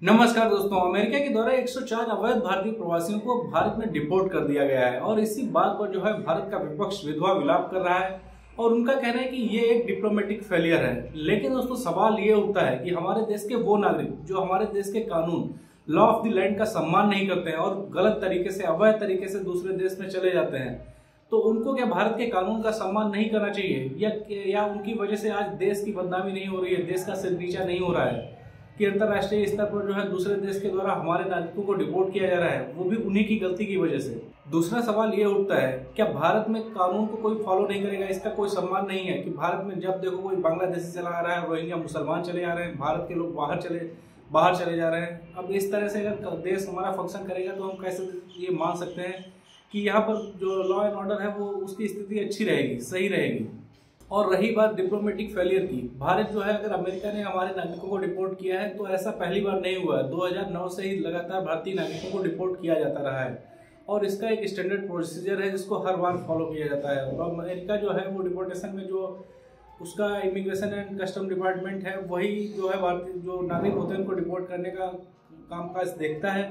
नमस्कार दोस्तों, अमेरिका के द्वारा 104 अवैध भारतीय प्रवासियों को भारत में डिपोर्ट कर दिया गया है और इसी बात पर जो है भारत का विपक्ष विधवा विलाप कर रहा है और उनका कहना है कि ये एक डिप्लोमेटिक फेलियर है। लेकिन दोस्तों सवाल ये उठता है कि हमारे देश के वो नागरिक जो हमारे देश के कानून लॉ ऑफ द लैंड का सम्मान नहीं करते हैं और गलत तरीके से अवैध तरीके से दूसरे देश में चले जाते हैं, तो उनको क्या भारत के कानून का सम्मान नहीं करना चाहिए या उनकी वजह से आज देश की बदनामी नहीं हो रही है, देश का सिर नीचा नहीं हो रहा है कि अंतर्राष्ट्रीय स्तर पर जो है दूसरे देश के द्वारा हमारे नागरिकों को डिपोर्ट किया जा रहा है, वो भी उन्हीं की गलती की वजह से। दूसरा सवाल ये उठता है, क्या भारत में कानून को कोई फॉलो नहीं करेगा, इसका कोई सम्मान नहीं है कि भारत में जब देखो कोई बांग्लादेशी चला आ रहा है, रोहिंग्या मुसलमान चले आ रहे हैं, भारत के लोग बाहर चले जा रहे हैं। अब इस तरह से अगर देश हमारा फंक्शन करेगा तो हम कैसे ये मान सकते हैं कि यहाँ पर जो लॉ एंड ऑर्डर है वो उसकी स्थिति अच्छी रहेगी, सही रहेगी। और रही बात डिप्लोमेटिक फेलियर की, भारत जो है अगर अमेरिका ने हमारे नागरिकों को डिपोर्ट किया है तो ऐसा पहली बार नहीं हुआ है। 2009 से ही लगातार भारतीय नागरिकों को डिपोर्ट किया जाता रहा है और इसका एक स्टैंडर्ड प्रोसीजर है जिसको हर बार फॉलो किया जाता है। और अमेरिका जो है वो डिपोर्टेशन में जो उसका इमिग्रेशन एंड कस्टम डिपार्टमेंट है वही जो है भारतीय जो नागरिक होते हैं उनको डिपोर्ट करने का कामकाज देखता है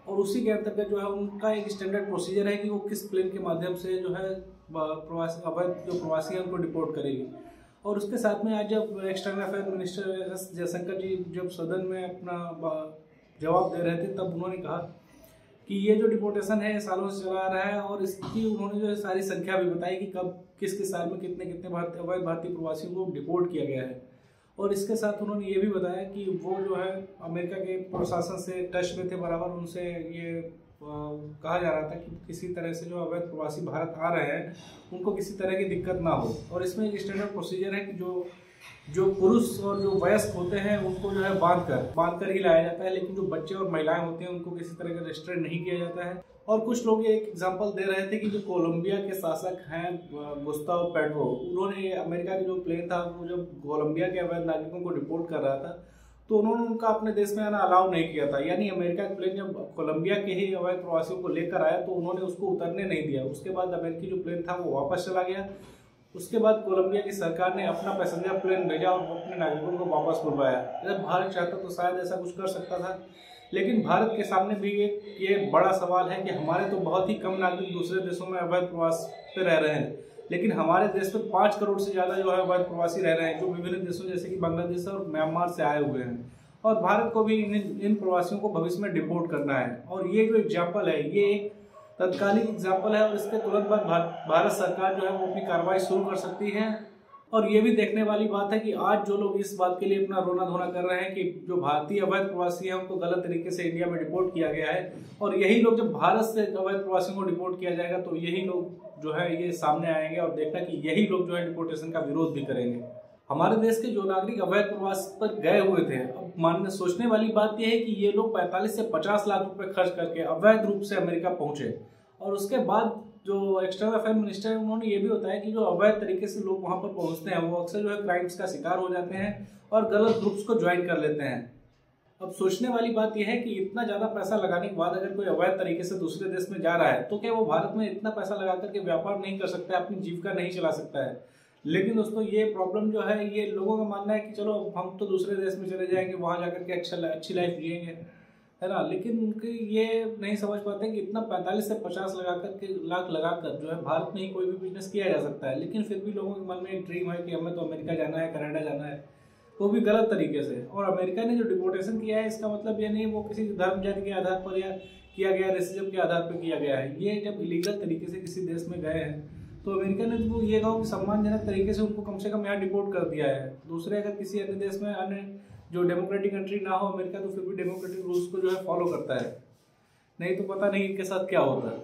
और उसी के अंतर्गत जो है उनका एक स्टैंडर्ड प्रोसीजर है कि वो किस प्लेन के माध्यम से जो है अवैध जो प्रवासी हैं उनको डिपोर्ट करेगी। और उसके साथ में आज जब external affair minister S Jaishankar ji जब सदन में अपना जवाब दे रहे थे तब उन्होंने कहा कि ये जो डिपोर्टेशन है सालों से चला आ रहा है और इसकी उन्होंने जो है सारी संख्या भी बताई कि कब किस साल में कितने अवैध भारतीय प्रवासियों को डिपोर्ट किया गया है। और इसके साथ उन्होंने ये भी बताया कि वो जो है अमेरिका के प्रशासन से टच में थे, बराबर उनसे ये कहा जा रहा था कि किसी तरह से जो अवैध प्रवासी भारत आ रहे हैं उनको किसी तरह की दिक्कत ना हो। और इसमें एक स्टैंडर्ड प्रोसीजर है कि जो पुरुष और जो वयस्क होते हैं उनको जो है बांध कर ही लाया जाता है, लेकिन जो बच्चे और महिलाएं होते हैं उनको किसी तरह का रेस्ट्रेंट नहीं किया जाता है। और कुछ लोग ये एक एग्जांपल दे रहे थे कि जो कोलंबिया के शासक हैं गुस्ताव पेट्रो, उन्होंने अमेरिका के जो प्लेन था वो जब कोलंबिया के अवैध नागरिकों को डिपोर्ट कर रहा था तो उन्होंने उनका अपने देश में आना अलाउ नहीं किया था। यानी अमेरिका का प्लेन जब कोलंबिया के ही अवैध प्रवासियों को लेकर आया तो उन्होंने उसको उतरने नहीं दिया। उसके बाद अमेरिकी जो प्लेन था वो वापस चला गया। उसके बाद कोलंबिया की सरकार ने अपना पैसेंजर प्लेन भेजा और अपने नागरिकों को वापस बुलवाया। जब भारत चाहता तो शायद ऐसा कुछ कर सकता था, लेकिन भारत के सामने भी ये बड़ा सवाल है कि हमारे तो बहुत ही कम नागरिक दूसरे देशों में अवैध प्रवास पे रह रहे हैं, लेकिन हमारे देश में 5 करोड़ से ज़्यादा जो है अवैध प्रवासी रह रहे हैं जो विभिन्न देशों जैसे कि बांग्लादेश और म्यांमार से आए हुए हैं। और भारत को भी इन प्रवासियों को भविष्य में डिपोर्ट करना है। और ये जो एग्जाम्पल है ये एक तत्कालिक एग्जाम्पल है और इसके तुरंत बाद भारत सरकार जो है वो अपनी कार्रवाई शुरू कर सकती है। और ये भी देखने वाली बात है कि आज जो लोग इस बात के लिए अपना रोना धोना कर रहे हैं कि जो भारतीय अवैध प्रवासी हैं उनको गलत तरीके से इंडिया में डिपोर्ट किया गया है, और यही लोग जब भारत से अवैध प्रवासियों को डिपोर्ट किया जाएगा तो यही लोग जो है ये सामने आएंगे और देखना कि यही लोग जो है डिपोर्टेशन का विरोध भी करेंगे। हमारे देश के जो नागरिक अवैध प्रवास पर गए हुए थे, अब सोचने वाली बात यह है कि ये लोग 45 से 50 लाख रुपए खर्च करके अवैध रूप से अमेरिका पहुंचे और उसके बाद जो एक्सटर्नल अफेयर मिनिस्टर है उन्होंने ये भी बताया कि जो अवैध तरीके से लोग वहां पर पहुंचते हैं वो अक्सर जो है क्राइम्स का शिकार हो जाते हैं और गलत ग्रुप्स को ज्वाइन कर लेते हैं। अब सोचने वाली बात यह है कि इतना ज़्यादा पैसा लगाने के बाद अगर कोई अवैध तरीके से दूसरे देश में जा रहा है तो क्या वो भारत में इतना पैसा लगा करके व्यापार नहीं कर सकता है, अपनी जीविका नहीं चला सकता है। लेकिन दोस्तों ये प्रॉब्लम जो है ये लोगों का मानना है कि चलो हम तो दूसरे देश में चले जाएंगे, वहाँ जाकर के अच्छी लाइफ जिएंगे, है ना। लेकिन उनके ये नहीं समझ पाते कि इतना 45 से 50 लाख लगाकर जो है भारत में ही कोई भी बिजनेस किया जा सकता है। लेकिन फिर भी लोगों के मन में एक ड्रीम है कि हमें तो अमेरिका जाना है, कनाडा जाना है, वो भी गलत तरीके से। और अमेरिका ने जो डिपोर्टेशन किया है इसका मतलब ये नहीं वो किसी धर्म जाति के आधार पर या किया गया रेसिज्म के आधार पर किया गया है। ये जब इलीगल तरीके से किसी देश में गए हैं तो अमेरिका ने तो ये कहा कि सम्मानजनक तरीके से उनको कम से कम यहाँ डिपोर्ट कर दिया है। दूसरे अगर किसी अन्य देश में अन्य जो डेमोक्रेटिक कंट्री ना हो अमेरिका तो फिर भी डेमोक्रेटिक रूल्स को जो है फॉलो करता है, नहीं तो पता नहीं इनके साथ क्या होता है।